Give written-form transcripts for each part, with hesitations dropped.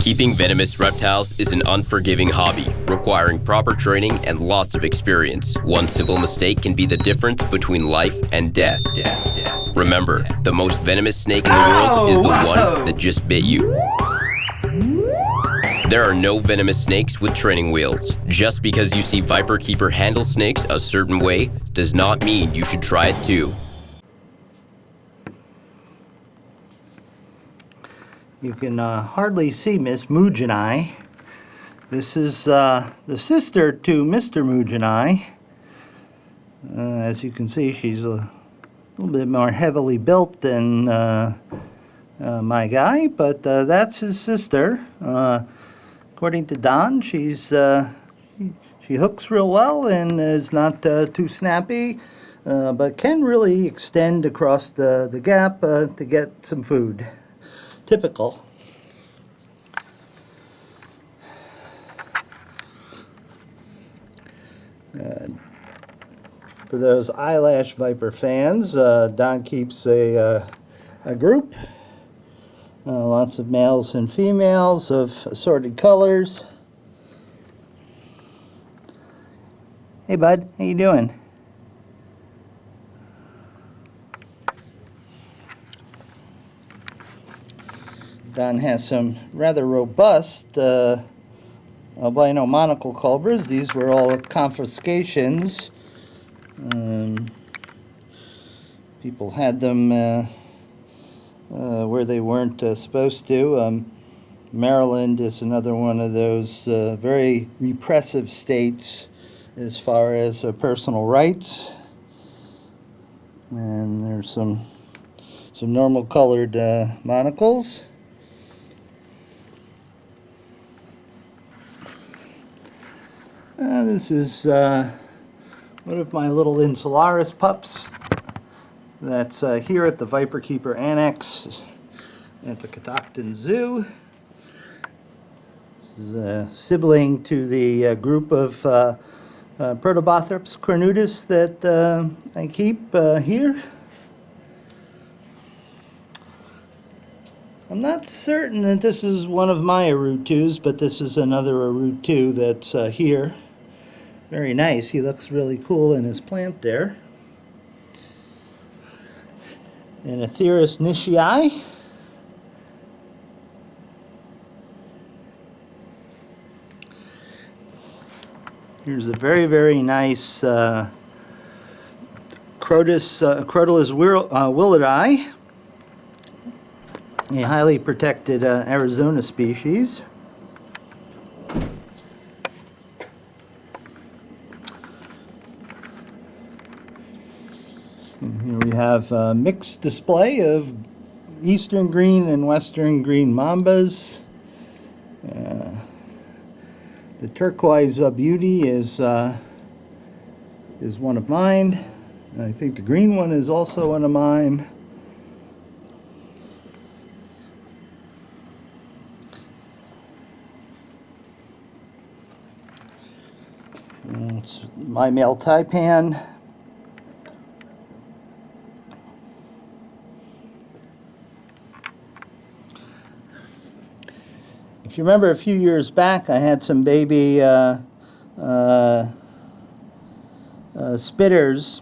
Keeping venomous reptiles is an unforgiving hobby, requiring proper training and lots of experience. One simple mistake can be the difference between life and death. Remember, the most venomous snake in the world is the one that just bit you. There are no venomous snakes with training wheels. Just because you see Viperkeeper handle snakes a certain way does not mean you should try it too. You can hardly see Miss Mujanai. This is the sister to Mr. Mujanai. As you can see, she's a little bit more heavily built than my guy, but that's his sister. According to Don, she hooks real well and is not too snappy, but can really extend across the gap to get some food. Typical. For those eyelash viper fans, Don keeps a group. Lots of males and females of assorted colors. Hey bud, how you doing? Don has some rather robust albino monocle cobras. These were all confiscations. People had them where they weren't supposed to. Maryland is another one of those very repressive states as far as personal rights. And there's some normal colored monocles. This is one of my little Insularis pups that's here at the Viperkeeper Annex at the Catoctin Zoo. This is a sibling to the group of Protobothrops cornutus that I keep here. I'm not certain that this is one of my Arutus, but this is another Arutu that's here. Very nice. He looks really cool in his plant there. And Atheris nishii. Here's a very, very nice Crotalus willardi, a highly protected Arizona species. And here we have a mixed display of eastern green and western green Mambas. The turquoise beauty is one of mine. I think the green one is also one of mine. It's my male taipan. If you remember a few years back, I had some baby spitters,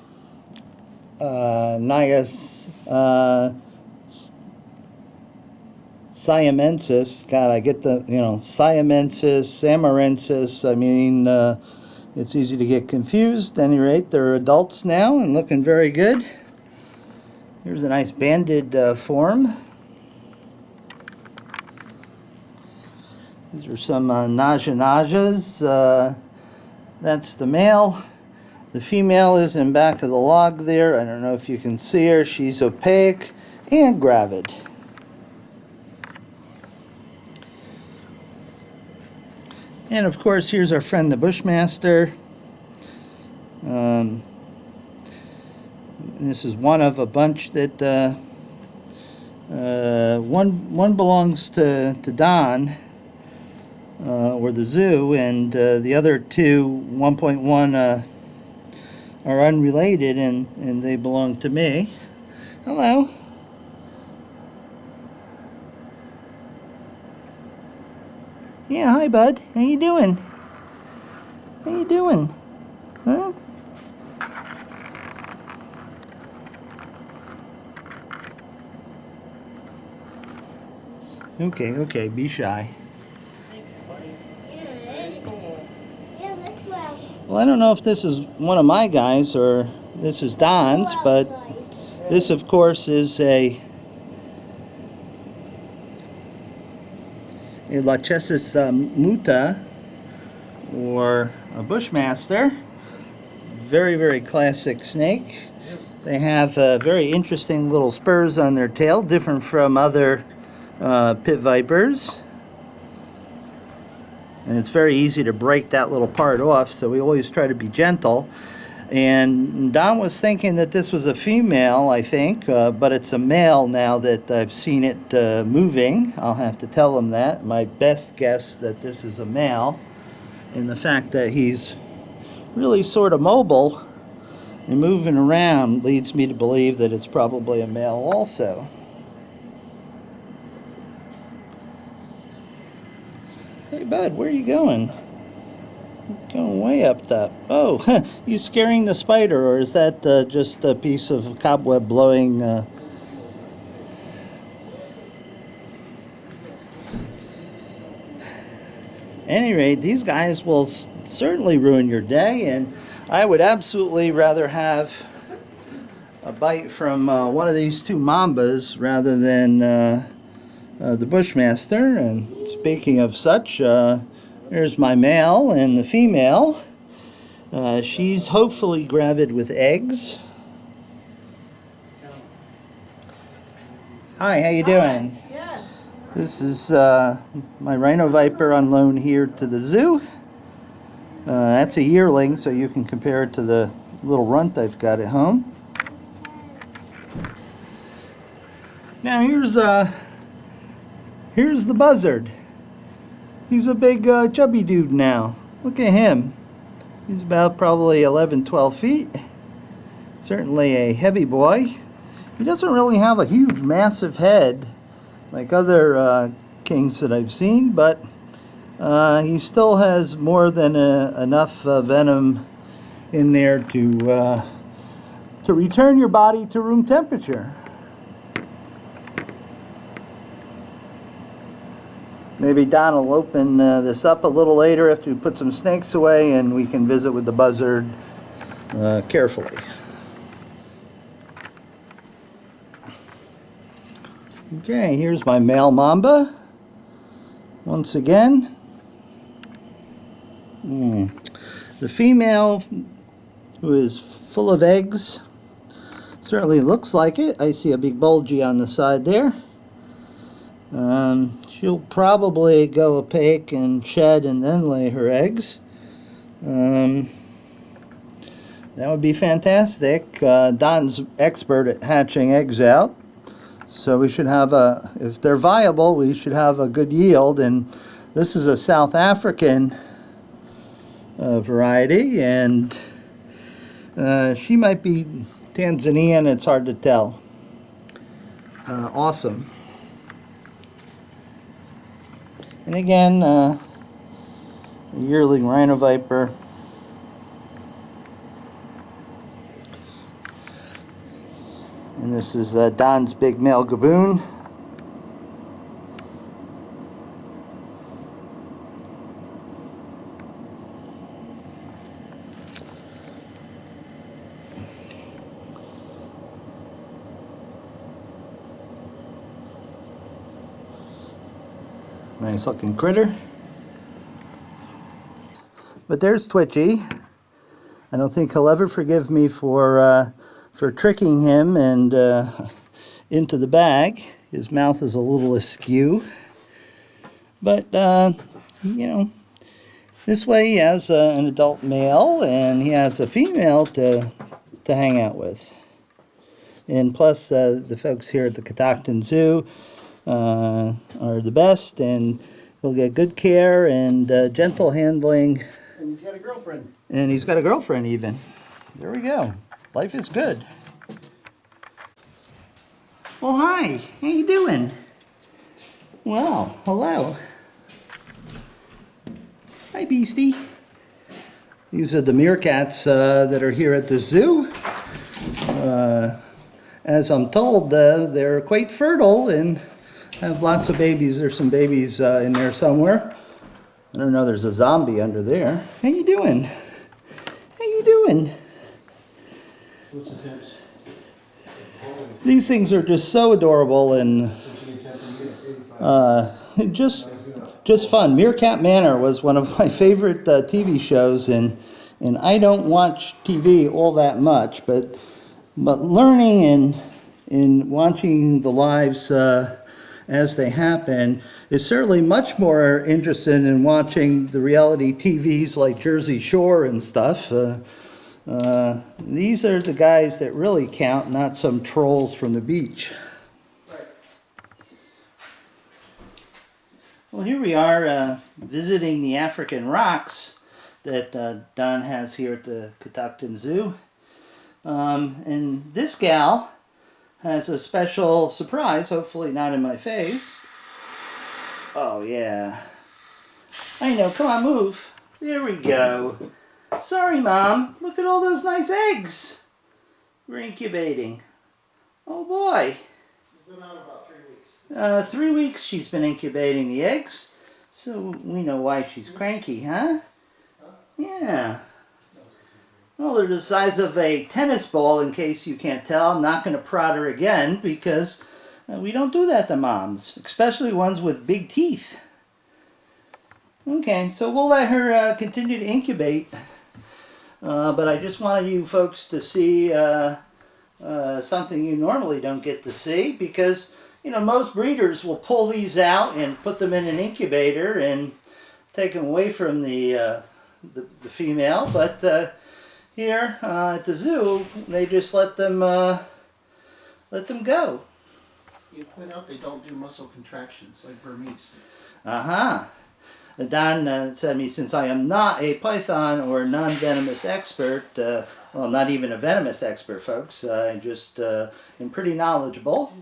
Nias siamensis. God, I get the, siamensis, samarensis. I mean, it's easy to get confused. At any rate, they're adults now and looking very good. Here's a nice banded form. These are some najas. That's the male. The female is in back of the log there. I don't know if you can see her. She's opaque and gravid. And of course, here's our friend the Bushmaster. This is one of a bunch that one belongs to Don. Or the zoo, and the other two, 1.1, are unrelated, and they belong to me. Hello. Yeah, hi, bud. How you doing? How you doing? Huh? Okay, okay, be shy. Well, I don't know if this is one of my guys or this is Don's, but this, of course, is a Lachesis muta, or a Bushmaster. Very, very classic snake. They have very interesting little spurs on their tail, different from other pit vipers. And it's very easy to break that little part off, so we always try to be gentle. And Don was thinking that this was a female, I think, but it's a male now that I've seen it moving. I'll have to tell him that. My best guess that this is a male, and the fact that he's really sort of mobile and moving around leads me to believe that it's probably a male also. Hey bud, where are you going? Going way up top. Oh, you scaring the spider, or is that just a piece of cobweb blowing? Any rate, these guys will certainly ruin your day, and I would absolutely rather have a bite from one of these two Mambas rather than the Bushmaster. And speaking of such, here's my male and the female. She's hopefully gravid with eggs. Hi, how you doing? Yes. This is my rhino viper on loan here to the zoo. That's a yearling, so you can compare it to the little runt I've got at home. Now here's the buzzard. He's a big chubby dude now. Look at him. He's about probably 11-12 feet. Certainly a heavy boy. He doesn't really have a huge, massive head like other kings that I've seen, but he still has more than enough venom in there to return your body to room temperature. Maybe Don will open this up a little later after we put some snakes away, and we can visit with the buzzard carefully. Okay, here's my male mamba. Once again. The female, who is full of eggs, certainly looks like it. I see a big bulgy on the side there. She'll probably go opaque and shed and then lay her eggs. That would be fantastic. Don's expert at hatching eggs out. So we should have if they're viable, we should have a good yield. And this is a South African variety, and she might be Tanzanian, it's hard to tell. Awesome. And again, a yearling rhino viper. And this is Don's big male gaboon. Nice looking critter. But there's Twitchy. I don't think he'll ever forgive me for tricking him and into the bag. His mouth is a little askew. But, you know, this way he has an adult male and he has a female to hang out with. And plus, the folks here at the Catoctin Zoo are the best, and he'll get good care and gentle handling. And he's got a girlfriend. And he's got a girlfriend even. There we go. Life is good. Well, hi. How you doing? Well, hello. Hi, Beastie. These are the meerkats that are here at the zoo. As I'm told, they're quite fertile and have lots of babies. There's some babies in there somewhere. I don't know, there's a zombie under there. How you doing? How you doing? What's the temps? These things are just so adorable and just fun. Meerkat Manor was one of my favorite TV shows, and I don't watch TV all that much, but learning and watching the lives as they happen is certainly much more interesting than watching the reality TVs like Jersey Shore and stuff. These are the guys that really count, not some trolls from the beach. Well, here we are visiting the African rocks that Don has here at the Catoctin Zoo. And this gal has a special surprise, hopefully not in my face. Oh, yeah. I know, come on, move. There we go. Sorry, Mom. Look at all those nice eggs we're incubating. Oh, boy. It's been out about 3 weeks. 3 weeks she's been incubating the eggs. So we know why she's cranky, huh? Yeah. Well, they're the size of a tennis ball, in case you can't tell. I'm not going to prod her again because we don't do that to moms, especially ones with big teeth. Okay, so we'll let her continue to incubate. But I just wanted you folks to see something you normally don't get to see, because you know, most breeders will pull these out and put them in an incubator and take them away from the female. But here at the zoo, they just let them go. You point out they don't do muscle contractions like Burmese. Don said to me, since I am not a python or non-venomous expert, well, not even a venomous expert, folks, I just am pretty knowledgeable.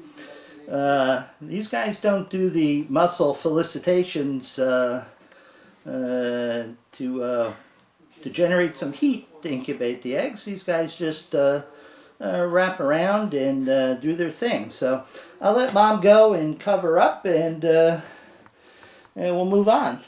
These guys don't do the muscle felicitations to generate some heat to incubate the eggs. These guys just wrap around and do their thing. So I'll let Mom go and cover up, and we'll move on.